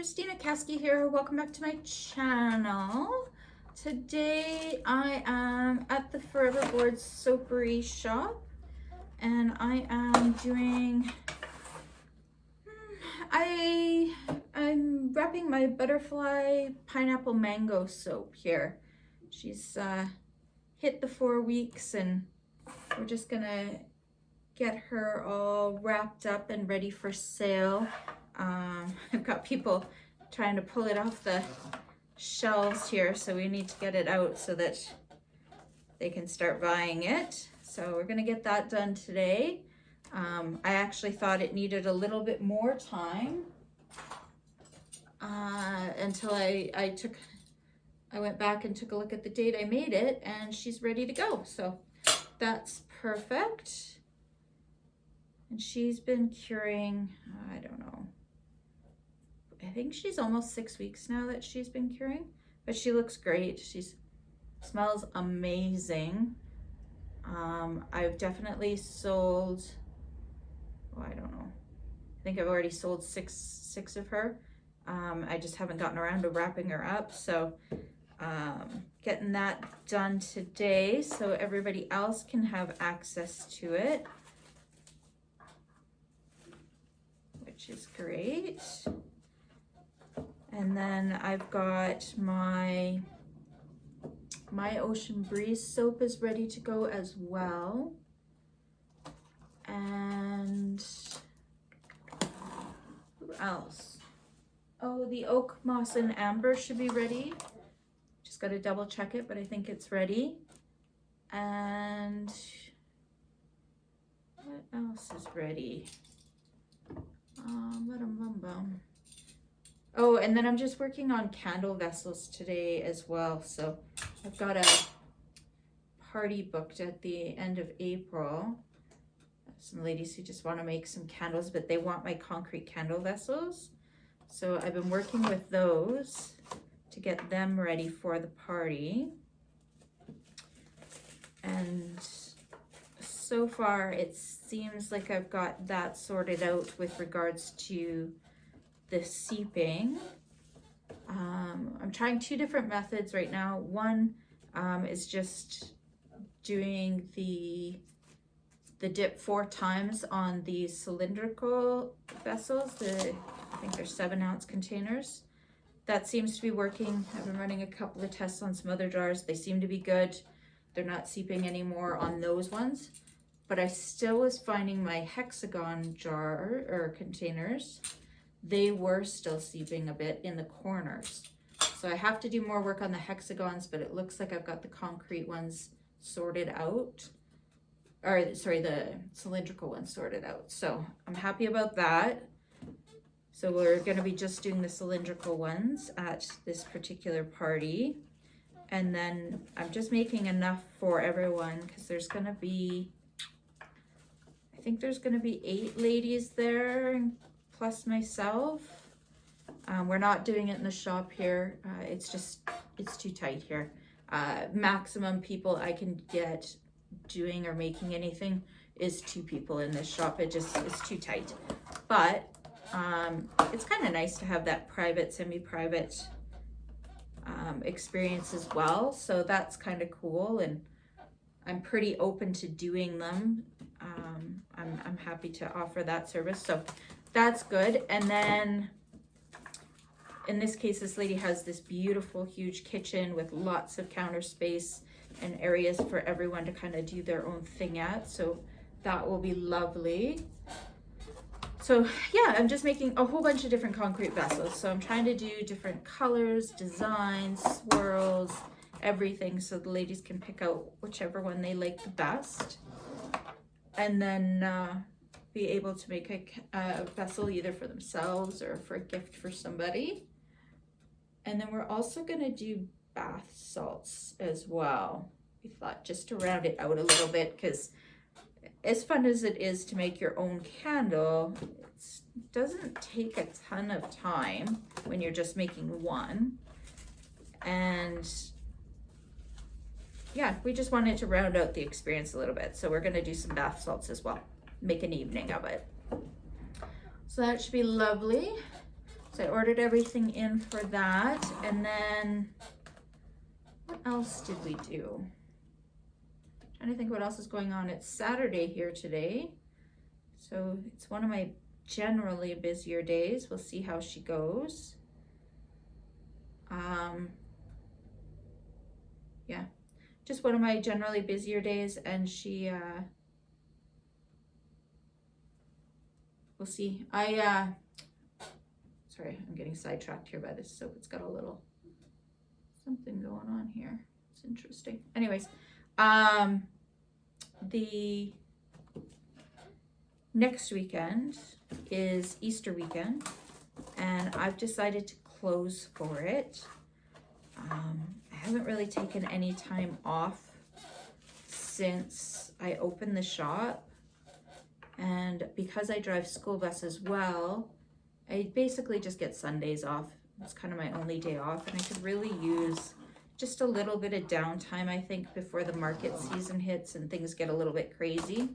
Christina Caskey here. Welcome back to my channel. Today I am at the Forever Bored Soapery shop and I am doing I'm wrapping my butterfly pineapple mango soap here. She's hit the 4 weeks and we're just gonna get her all wrapped up and ready for sale. I've got people trying to pull it off the shelves here, so we need to get it out so that they can start buying it. So we're gonna get that done today. I actually thought it needed a little bit more time until I went back and took a look at the date I made it, and she's ready to go. So that's perfect. And she's been curing, I don't know, I think she's almost 6 weeks now that she's been curing, but she looks great. She smells amazing. I've definitely sold, oh, I don't know, I think I've already sold six of her. I just haven't gotten around to wrapping her up. So getting that done today so everybody else can have access to it, which is great. And then I've got my Ocean Breeze soap is ready to go as well. And who else? Oh, the Oak Moss and Amber should be ready. Just got to double check it, but I think it's ready. And what else is ready? Oh, and then I'm just working on candle vessels today as well. So I've got a party booked at the end of April. Some ladies who just want to make some candles, but they want my concrete candle vessels. So I've been working with those to get them ready for the party. And so far it seems like I've got that sorted out with regards to the seeping. I'm trying 2 different methods right now. One is just doing the dip 4 times on these cylindrical vessels. I think they're 7-ounce containers. That seems to be working. I've been running a couple of tests on some other jars. They seem to be good. They're not seeping anymore on those ones. But I still was finding my hexagon jar or containers, they were still seeping a bit in the corners. So I have to do more work on the hexagons, but it looks like I've got the concrete ones sorted out. Or sorry, the cylindrical ones sorted out. So I'm happy about that. So we're gonna be just doing the cylindrical ones at this particular party. And then I'm just making enough for everyone because there's gonna be, I think there's gonna be 8 ladies there, plus myself. We're not doing it in the shop here. It's too tight here. Maximum people I can get doing or making anything is 2 people in this shop. It's too tight. But it's kind of nice to have that private, semi-private experience as well. So that's kind of cool, and I'm pretty open to doing them. I'm happy to offer that service, so that's good. And then in this case, this lady has this beautiful huge kitchen with lots of counter space and areas for everyone to kind of do their own thing at, so that will be lovely. So yeah, I'm just making a whole bunch of different concrete vessels. So I'm trying to do different colors, designs, swirls, everything, so the ladies can pick out whichever one they like the best. And then be able to make a vessel either for themselves or for a gift for somebody. And then we're also gonna do bath salts as well. We thought just to round it out a little bit, because as fun as it is to make your own candle, it doesn't take a ton of time when you're just making one. And yeah, we just wanted to round out the experience a little bit. So we're gonna do some bath salts as well, make an evening of it. So that should be lovely. So So I ordered everything in for that. And then what else did we do? I'm trying to think what else is going on. It's Saturday here today. So it's one of my generally busier days. We'll see how she goes. Yeah, just one of my generally busier days, and she we'll see. Sorry, I'm getting sidetracked here by this soap. It's got a little something going on here. It's interesting. Anyways, the next weekend is Easter weekend, and I've decided to close for it. I haven't really taken any time off since I opened the shop, and because I drive school bus as well, I basically just get Sundays off. It's kind of my only day off, and I could really use just a little bit of downtime, I think, before the market season hits and things get a little bit crazy.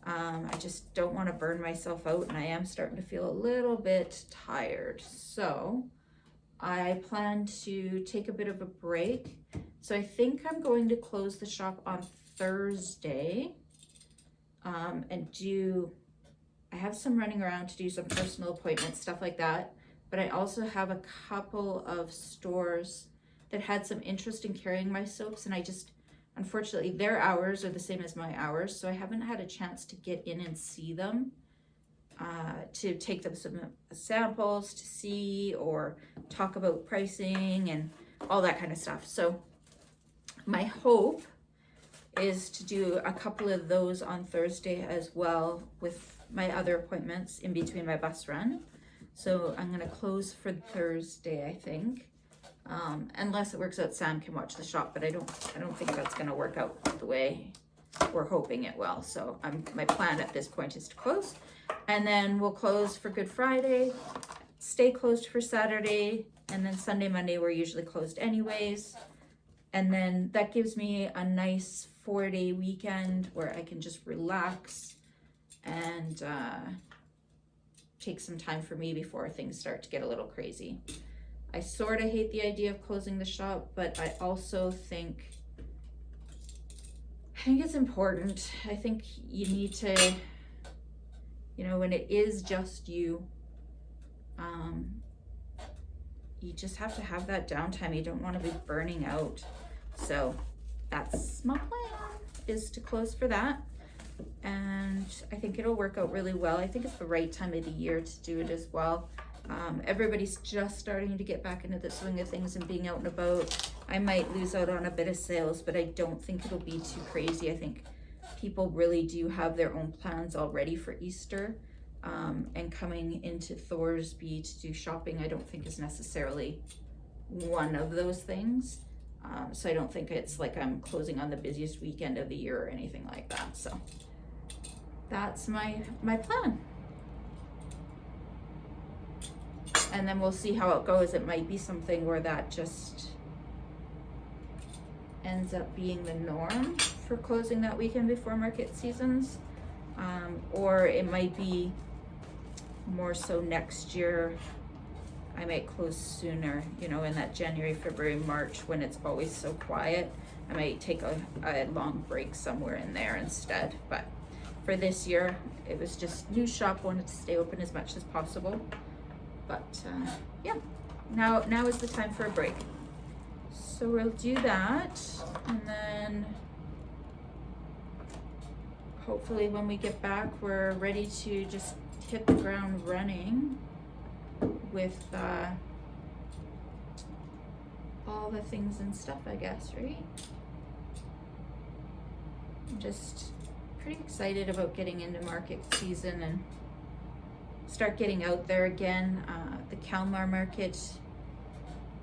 I just don't want to burn myself out, and I am starting to feel a little bit tired. So I plan to take a bit of a break. So I think I'm going to close the shop on Thursday and I have some running around to do some personal appointments, stuff like that. But I also have a couple of stores that had some interest in carrying my soaps, and I just, unfortunately, their hours are the same as my hours, so I haven't had a chance to get in and see them, to take them some samples to see or talk about pricing and all that kind of stuff. So my hope is to do a couple of those on Thursday as well with my other appointments in between my bus run. So I'm going to close for Thursday, I think. Unless it works out, Sam can watch the shop, but I don't think that's going to work out the way we're hoping it will. So my plan at this point is to close, and then we'll close for Good Friday, stay closed for Saturday, and then Sunday, Monday we're usually closed anyways. And then that gives me a nice 4-day weekend where I can just relax and take some time for me before things start to get a little crazy. I sort of hate the idea of closing the shop, but I also think it's important. I think you need to, when it is just you, you just have to have that downtime. You don't want to be burning out. So that's my plan, is to close for that. And I think it'll work out really well. I think it's the right time of the year to do it as well. Everybody's just starting to get back into the swing of things and being out and about. I might lose out on a bit of sales, but I don't think it'll be too crazy. I think people really do have their own plans already for Easter, and coming into Thorsby to do shopping, I don't think is necessarily one of those things. So I don't think it's like I'm closing on the busiest weekend of the year or anything like that. So that's my plan. And then we'll see how it goes. It might be something where that just ends up being the norm for closing that weekend before market seasons. Or it might be more so next year. I might close sooner, in that January, February, March, when it's always so quiet. I might take a long break somewhere in there instead. But for this year, it was just new shop, wanted to stay open as much as possible. But yeah, now is the time for a break. So we'll do that, and then hopefully when we get back, we're ready to just hit the ground running with all the things and stuff, I guess, right? I'm just pretty excited about getting into market season and start getting out there again. The Kalmar market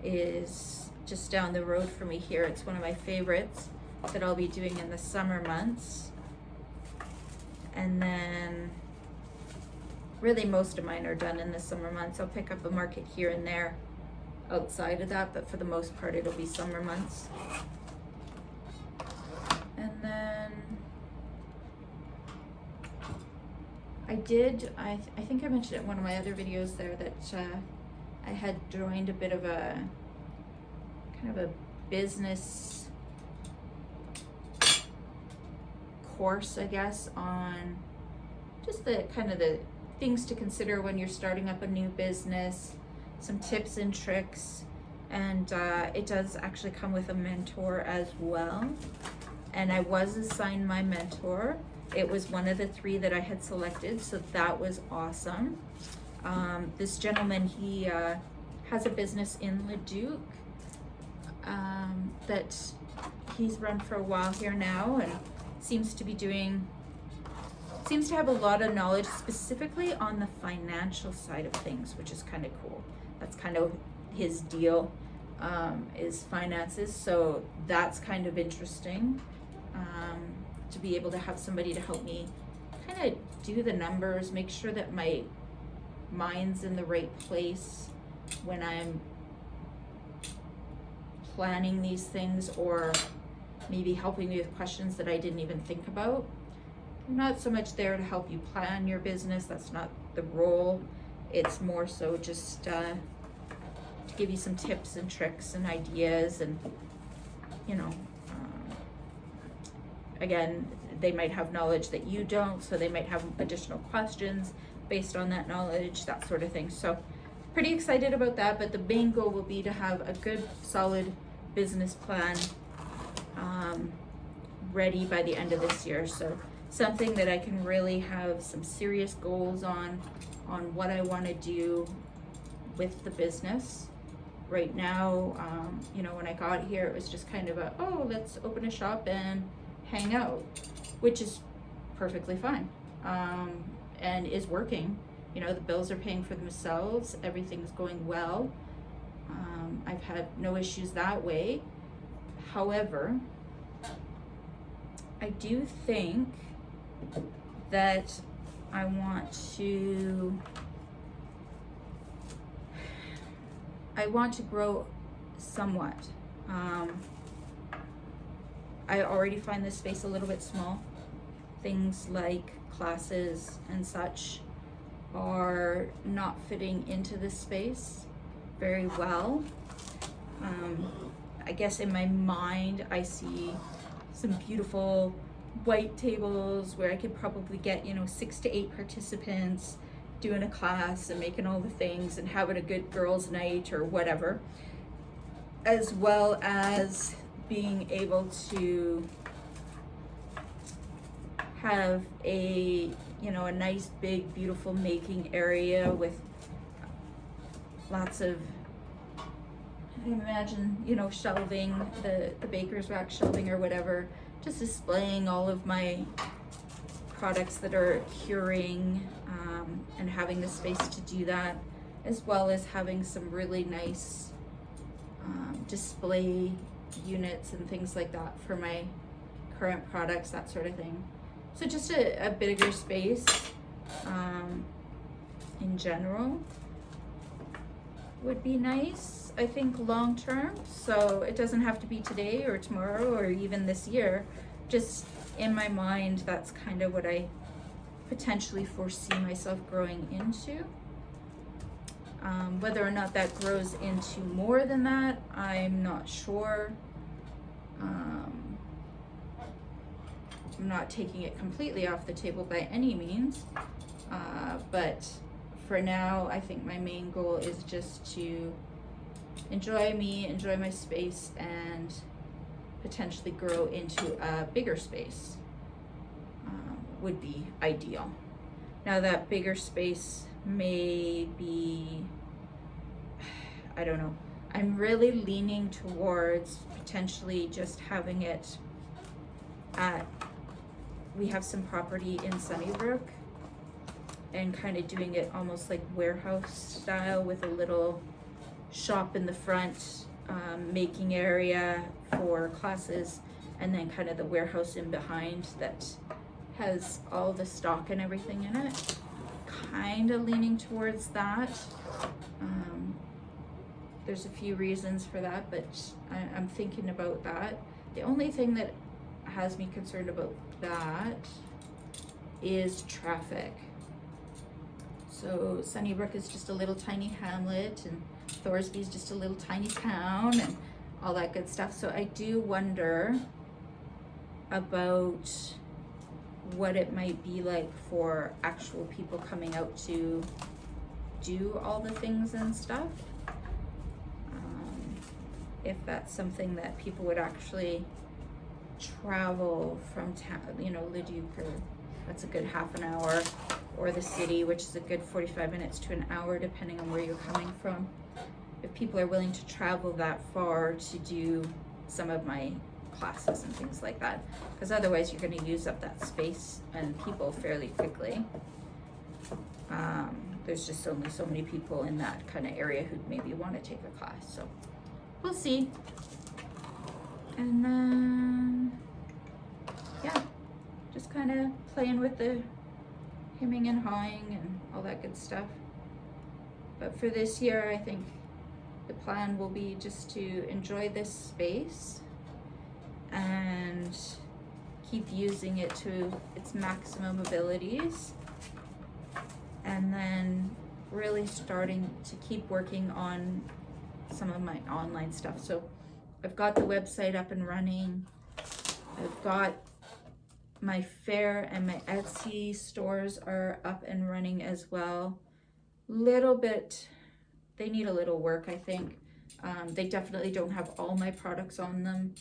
is just down the road for me here. It's one of my favorites that I'll be doing in the summer months. And then really most of mine are done in the summer months. I'll pick up a market here and there outside of that, but for the most part it'll be summer months. And then I think I mentioned it in one of my other videos there that I had joined a bit of a kind of a business course, I guess, on just the kind of the things to consider when you're starting up a new business, some tips and tricks, and it does actually come with a mentor as well. And I was assigned my mentor. It was one of the 3 that I had selected, so that was awesome. This gentleman, he has a business in Leduc that he's run for a while here now, and seems to have a lot of knowledge specifically on the financial side of things, which is kind of cool. That's kind of his deal, is finances, so that's kind of interesting, to be able to have somebody to help me kind of do the numbers, make sure that my mind's in the right place when I'm planning these things, or maybe helping me with questions that I didn't even think about. I'm not so much there to help you plan your business, that's not the role. It's more so just to give you some tips and tricks and ideas, and again, they might have knowledge that you don't, so they might have additional questions based on that knowledge, that sort of thing. So pretty excited about that, but the main goal will be to have a good solid business plan ready by the end of this year. So something that I can really have some serious goals on what I want to do with the business. Right now, when I got here, it was just kind of let's open a shop and hang out, which is perfectly fine, and is working. The bills are paying for themselves, everything's going well. I've had no issues that way. However, I do think that I want to grow somewhat. I already find this space a little bit small. Things like classes and such are not fitting into this space very well. I guess in my mind, I see some beautiful white tables where I could probably get 6 to 8 participants doing a class and making all the things and having a good girls' night or whatever, as well as being able to have a nice big beautiful making area with lots of, I imagine, shelving, the baker's rack shelving or whatever, just displaying all of my products that are curing, and having the space to do that, as well as having some really nice display units and things like that for my current products, that sort of thing. So just a bigger space in general would be nice, I think, long term. So it doesn't have to be today or tomorrow or even this year. Just in my mind, that's kind of what I potentially foresee myself growing into. Whether or not that grows into more than that, I'm not sure. I'm not taking it completely off the table by any means, but for now, I think my main goal is just to enjoy my space, and potentially grow into a bigger space would be ideal. Now that bigger space may be, I don't know, I'm really leaning towards potentially just having it we have some property in Sunnybrook, and kind of doing it almost like warehouse style with a little shop in the front, making area for classes, and then kind of the warehouse in behind that has all the stock and everything in it. Kind of leaning towards that. There's a few reasons for that, but I'm thinking about that. The only thing that has me concerned about that is traffic. So Sunnybrook is just a little tiny hamlet, and Thorsby is just a little tiny town, and all that good stuff. So I do wonder about what it might be like for actual people coming out to do all the things and stuff. If that's something that people would actually travel from town, you know, Leduc, or that's a good half an hour, or the city, which is a good 45 minutes to an hour, depending on where you're coming from. If people are willing to travel that far to do some of my classes and things like that, because otherwise you're going to use up that space and people fairly quickly. There's just only so many people in that kind of area who maybe want to take a class, so we'll see. And then, yeah, just kind of playing with the hemming and hawing and all that good stuff. But for this year, I think the plan will be just to enjoy this space and keep using it to its maximum abilities, and then really starting to keep working on some of my online stuff. So I've got the website up and running. I've got my Fair and my Etsy stores are up and running as well. Little bit, they need a little work, I think. They definitely don't have all my products on them.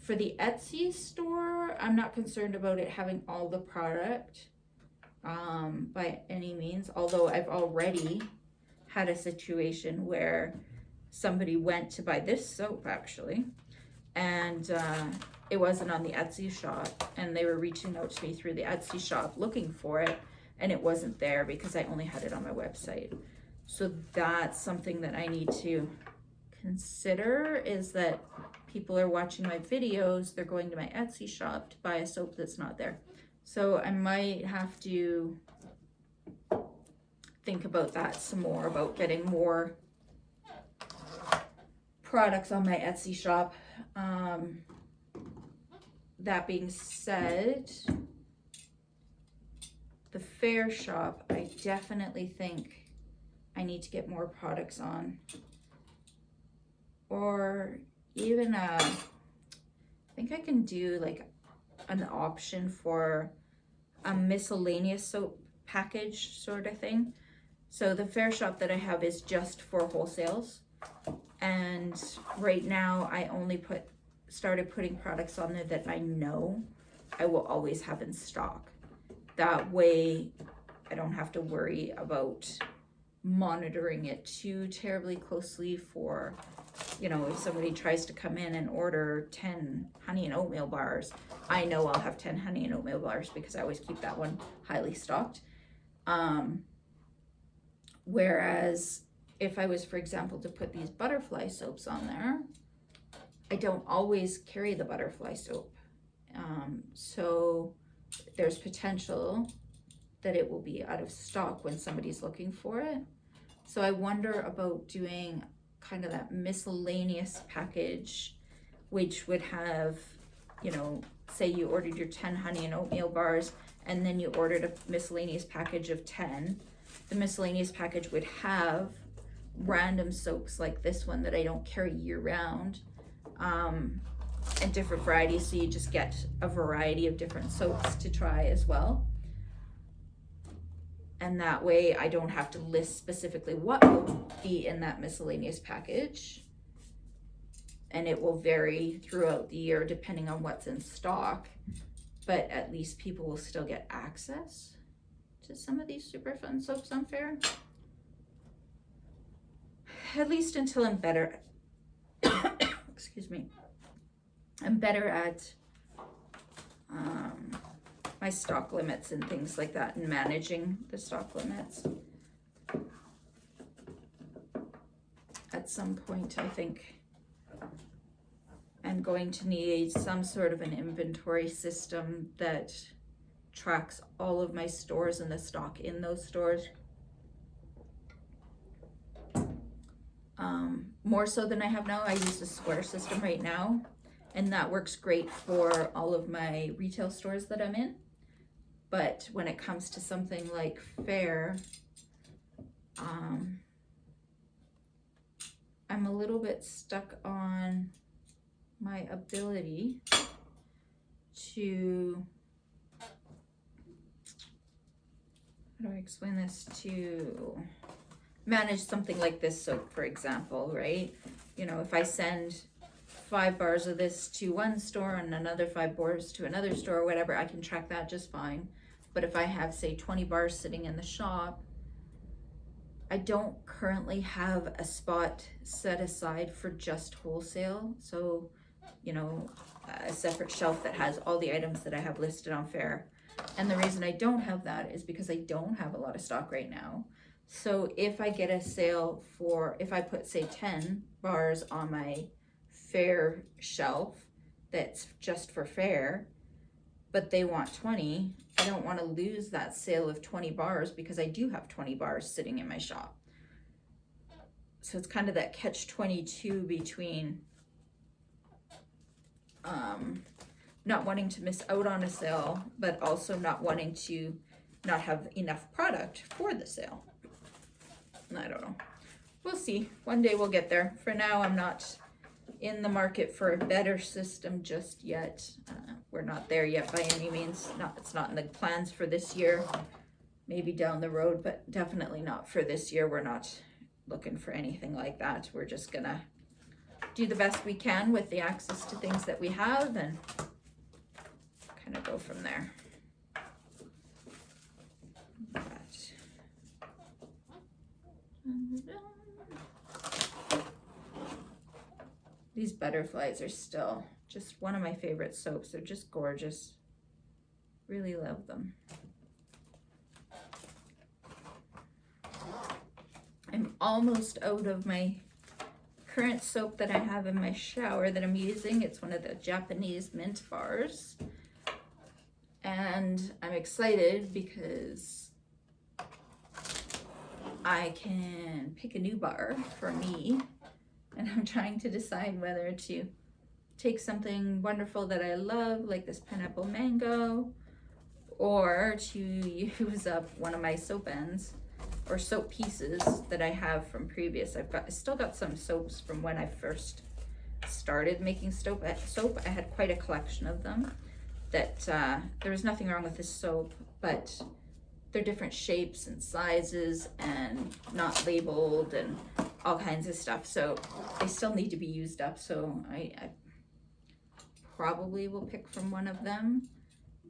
For the Etsy store, I'm not concerned about it having all the product by any means, although I've already had a situation where somebody went to buy this soap actually, and it wasn't on the Etsy shop, and they were reaching out to me through the Etsy shop looking for it, and it wasn't there because I only had it on my website. So that's something that I need to consider, is that people are watching my videos, they're going to my Etsy shop to buy a soap that's not there. So I might have to think about that some more, about getting more products on my Etsy shop. That being said, the Fair shop, I definitely think I need to get more products on, or even I think I can do like an option for a miscellaneous soap package sort of thing. So the Fair shop that I have is just for wholesales, and right now I only started putting products on there that I know I will always have in stock. That way I don't have to worry about monitoring it too terribly closely for, you know, if somebody tries to come in and order 10 honey and oatmeal bars, I know I'll have 10 honey and oatmeal bars because I always keep that one highly stocked. Whereas if I was, for example, to put these butterfly soaps on there, I don't always carry the butterfly soap. So there's potential that it will be out of stock when somebody's looking for it. So I wonder about doing kind of that miscellaneous package, which would have, you know, say you ordered your 10 honey and oatmeal bars, and then you ordered a miscellaneous package of 10. The miscellaneous package would have random soaps like this one that I don't carry year round, and different varieties, so you just get a variety of different soaps to try as well. And that way I don't have to list specifically what will be in that miscellaneous package, and it will vary throughout the year depending on what's in stock, but at least people will still get access to some of these super fun soaps on Fair, at least until I'm better excuse me, I'm better at my stock limits and things like that, and managing the stock limits. At some point, I think I'm going to need some sort of an inventory system that tracks all of my stores and the stock in those stores. More so than I have now. I use the Square system right now, and that works great for all of my retail stores that I'm in. But when it comes to something like Fair, I'm a little bit stuck on my ability to, how do I explain this, to manage something like this soap, for example, right? You know, if I send 5 bars of this to one store and another 5 bars to another store or whatever, I can track that just fine. But if I have, say, 20 bars sitting in the shop, I don't currently have a spot set aside for just wholesale. So, you know, a separate shelf that has all the items that I have listed on Fair. And the reason I don't have that is because I don't have a lot of stock right now. So if I get a sale for, if I put, say, 10 bars on my Fair shelf that's just for Fair, but they want 20, I don't want to lose that sale of 20 bars because I do have 20 bars sitting in my shop. So it's kind of that catch-22 between not wanting to miss out on a sale, but also not wanting to not have enough product for the sale. I don't know. We'll see. One day we'll get there. For now, I'm not in the market for a better system just yet. We're not there yet by any means. It's not in the plans for this year. Maybe down the road, but definitely not for this year. We're not looking for anything like that. We're just gonna do the best we can with the access to things that we have and kind of go from there. These butterflies are still just one of my favorite soaps. They're just gorgeous. Really love them. I'm almost out of my current soap that I have in my shower that I'm using. It's one of the Japanese mint bars. And I'm excited because I can pick a new bar for me. And I'm trying to decide whether to take something wonderful that I love, like this pineapple mango, or to use up one of my soap ends or soap pieces that I have from previous. I still got some soaps from when I first started making soap. I had quite a collection of them that there was nothing wrong with this soap, but they're different shapes and sizes and not labeled and all kinds of stuff, so they still need to be used up. So I probably will pick from one of them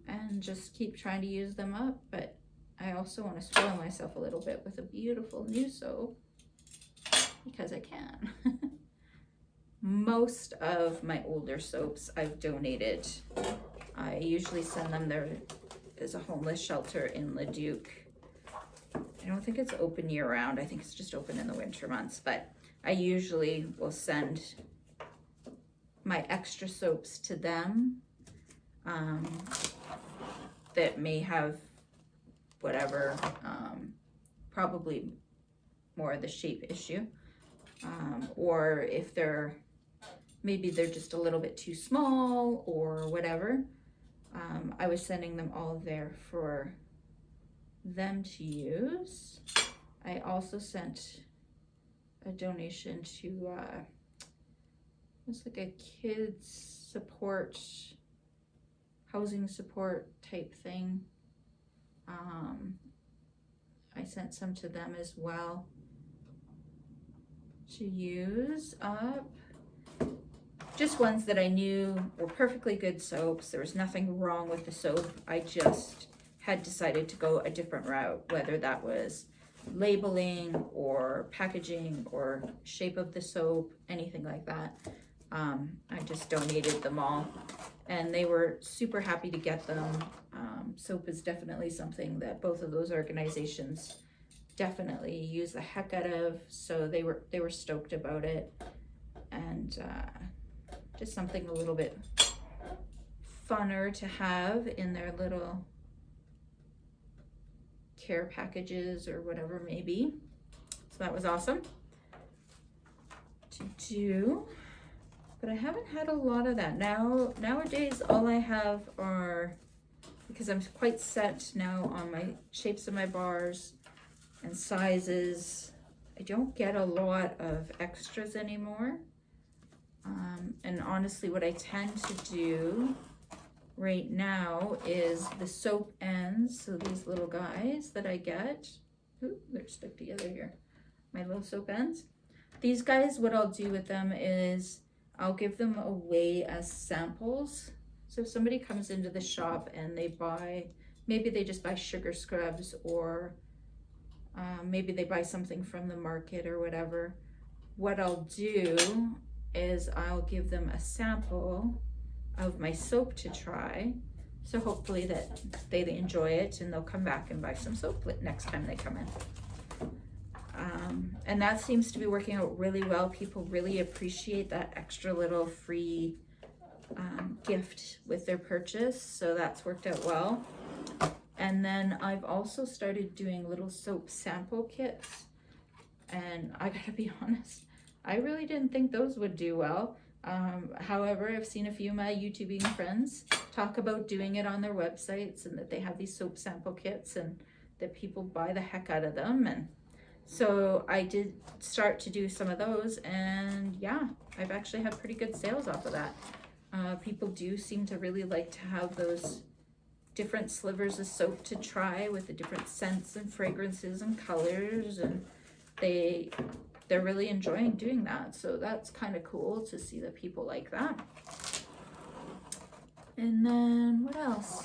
and just keep trying to use them up, but I also want to spoil myself a little bit with a beautiful new soap because I can. Most of my older soaps I've donated. I usually send them. There is a homeless shelter in Leduc. I don't think it's open year round. I think it's just open in the winter months, but I usually will send my extra soaps to them that may have whatever, probably more of the shape issue, or if maybe they're just a little bit too small or whatever. I was sending them all there for them to use. I also sent a donation to it's like a kids support, housing support type thing. I sent some to them as well to use up. Just ones that I knew were perfectly good soaps. There was nothing wrong with the soap. I just had decided to go a different route, whether that was labeling or packaging or shape of the soap, anything like that. I just donated them all and they were super happy to get them. Soap is definitely something that both of those organizations definitely use the heck out of, so they were stoked about it. And just something a little bit funner to have in their little care packages or whatever maybe. So that was awesome to do. But I haven't had a lot of that. Nowadays all I have are because I'm quite set now on my shapes of my bars and sizes. I don't get a lot of extras anymore. And honestly, what I tend to do right now is the soap ends. So these little guys that I get, ooh, they're stuck together here. My little soap ends. These guys, what I'll do with them is I'll give them away as samples. So if somebody comes into the shop and they buy, maybe they just buy sugar scrubs, or maybe they buy something from the market or whatever, what I'll do is I'll give them a sample of my soap to try. So hopefully that they enjoy it and they'll come back and buy some soap next time they come in. And that seems to be working out really well. People really appreciate that extra little free gift with their purchase. So that's worked out well. And then I've also started doing little soap sample kits. And I gotta be honest, I really didn't think those would do well. However, I've seen a few of my YouTubing friends talk about doing it on their websites, and that they have these soap sample kits and that people buy the heck out of them. And so I did start to do some of those, and yeah, I've actually had pretty good sales off of that. People do seem to really like to have those different slivers of soap to try with the different scents and fragrances and colors, and they're really enjoying doing that. So that's kind of cool to see that people like that. And then what else?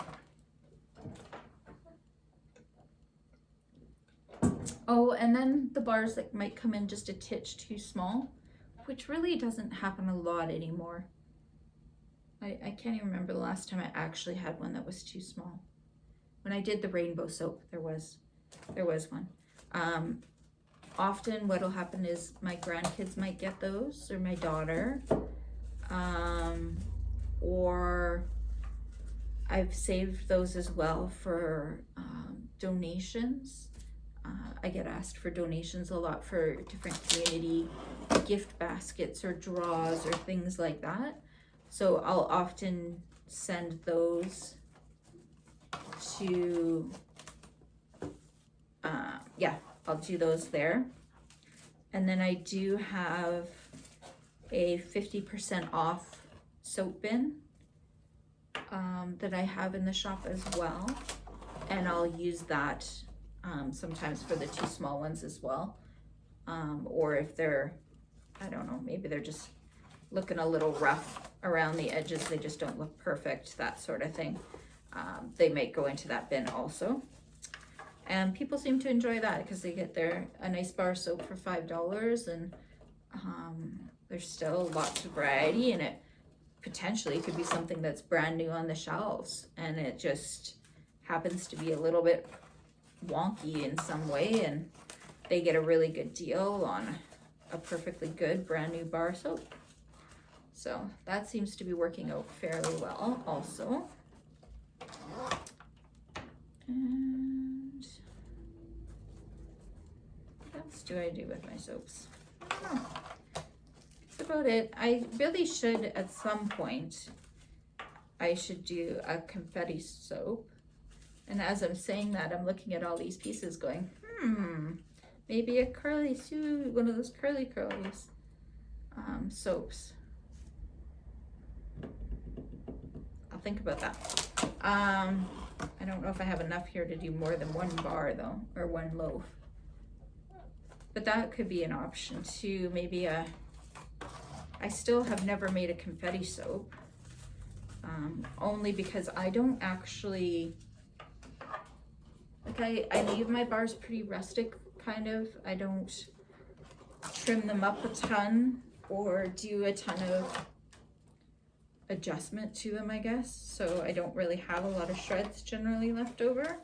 Oh, and then the bars that might come in just a titch too small, which really doesn't happen a lot anymore. I can't even remember the last time I actually had one that was too small. When I did the rainbow soap, there was one. Often what'll happen is my grandkids might get those, or my daughter, or I've saved those as well for donations. I get asked for donations a lot for different community gift baskets or draws or things like that. So I'll often send those to, I'll do those there. And then I do have a 50% off soap bin that I have in the shop as well. And I'll use that sometimes for the two small ones as well. Or if they're, I don't know, maybe they're just looking a little rough around the edges, they just don't look perfect, that sort of thing. They might go into that bin also. And people seem to enjoy that because they get a nice bar soap for $5, and there's still lots of variety, and it potentially could be something that's brand new on the shelves, and it just happens to be a little bit wonky in some way, and they get a really good deal on a perfectly good brand new bar soap. So that seems to be working out fairly well also. And what else do I do with my soaps? I don't know. That's about it. I really should, at some point, I should do a confetti soap. And as I'm saying that, I'm looking at all these pieces going, maybe a curly suit, one of those curly curlies soaps. I'll think about that. I don't know if I have enough here to do more than one bar though, or one loaf. But that could be an option too. Maybe I still have never made a confetti soap. Only because I don't actually, like I leave my bars pretty rustic kind of. I don't trim them up a ton or do a ton of adjustment to them, I guess. So I don't really have a lot of shreds generally left over.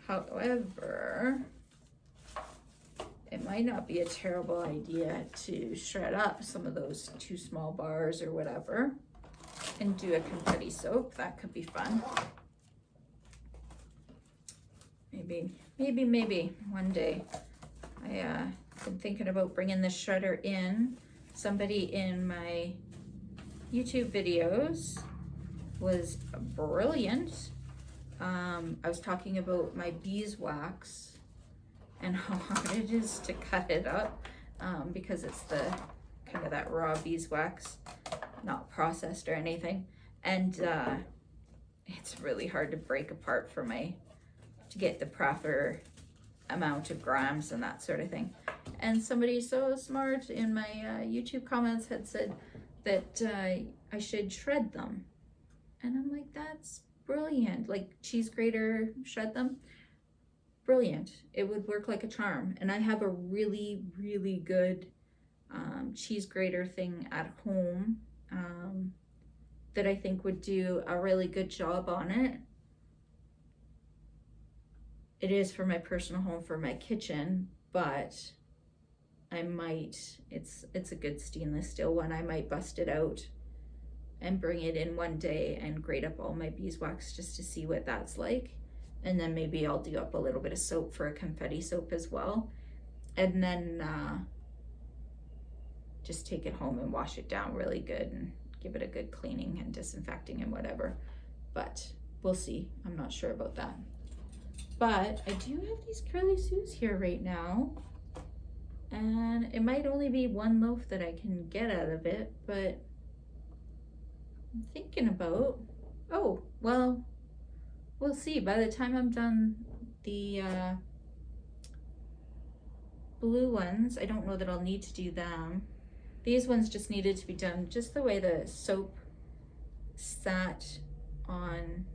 However, it might not be a terrible idea to shred up some of those two small bars or whatever and do a confetti soap. That could be fun. Maybe one day. I've been thinking about bringing the shredder in. Somebody in my YouTube videos was brilliant I was talking about my beeswax and how hard it is to cut it up, because it's the kind of that raw beeswax, not processed or anything, and it's really hard to break apart for to get the proper amount of grams and that sort of thing. And somebody so smart in my YouTube comments had said that I should shred them, and I'm like, that's brilliant. Like cheese grater, shred them, brilliant. It would work like a charm. And I have a really, really good cheese grater thing at home that I think would do a really good job on it. It is for my personal home, for my kitchen, but I might, it's a good stainless steel one. I might bust it out and bring it in one day and grate up all my beeswax just to see what that's like. And then maybe I'll do up a little bit of soap for a confetti soap as well. And then just take it home and wash it down really good and give it a good cleaning and disinfecting and whatever. But we'll see. I'm not sure about that. But I do have these curly Sues here right now. And it might only be one loaf that I can get out of it, but I'm thinking about, oh, well, we'll see. By the time I'm done the blue ones, I don't know that I'll need to do them. These ones just needed to be done just the way the soap sat on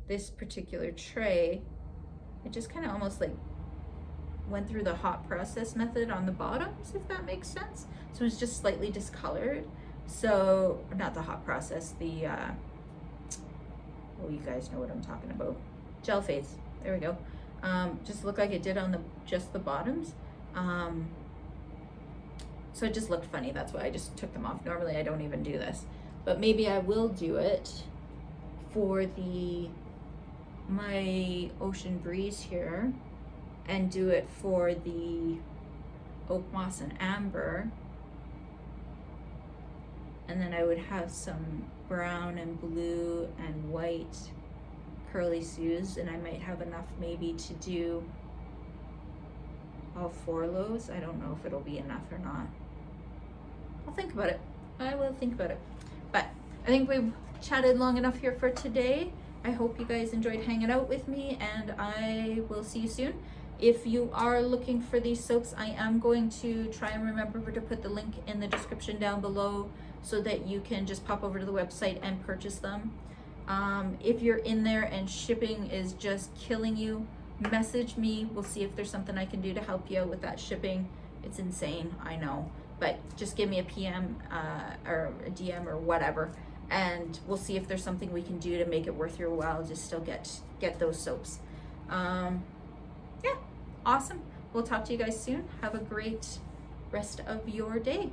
this particular tray. It just kind of almost like went through the hot process method on the bottoms, if that makes sense. So it's just slightly discolored. So, not the hot process, the, well, you guys know what I'm talking about. Gel fades, there we go. Just looked like it did on just the bottoms. So it just looked funny, that's why I just took them off. Normally I don't even do this, but maybe I will do it for my Ocean Breeze here, and do it for the Oak Moss and Amber. And then I would have some brown and blue and white curly Sues, and I might have enough maybe to do all 4 loaves. I don't know if it'll be enough or not. I'll think about it. I will think about it. But I think we've chatted long enough here for today. I hope you guys enjoyed hanging out with me, and I will see you soon. If you are looking for these soaps, I am going to try and remember to put the link in the description down below so that you can just pop over to the website and purchase them. If you're in there and shipping is just killing you, message me. We'll see if there's something I can do to help you out with that shipping. It's insane, I know, but just give me a PM or a DM or whatever, and we'll see if there's something we can do to make it worth your while to still get those soaps. Yeah, awesome. We'll talk to you guys soon. Have a great rest of your day.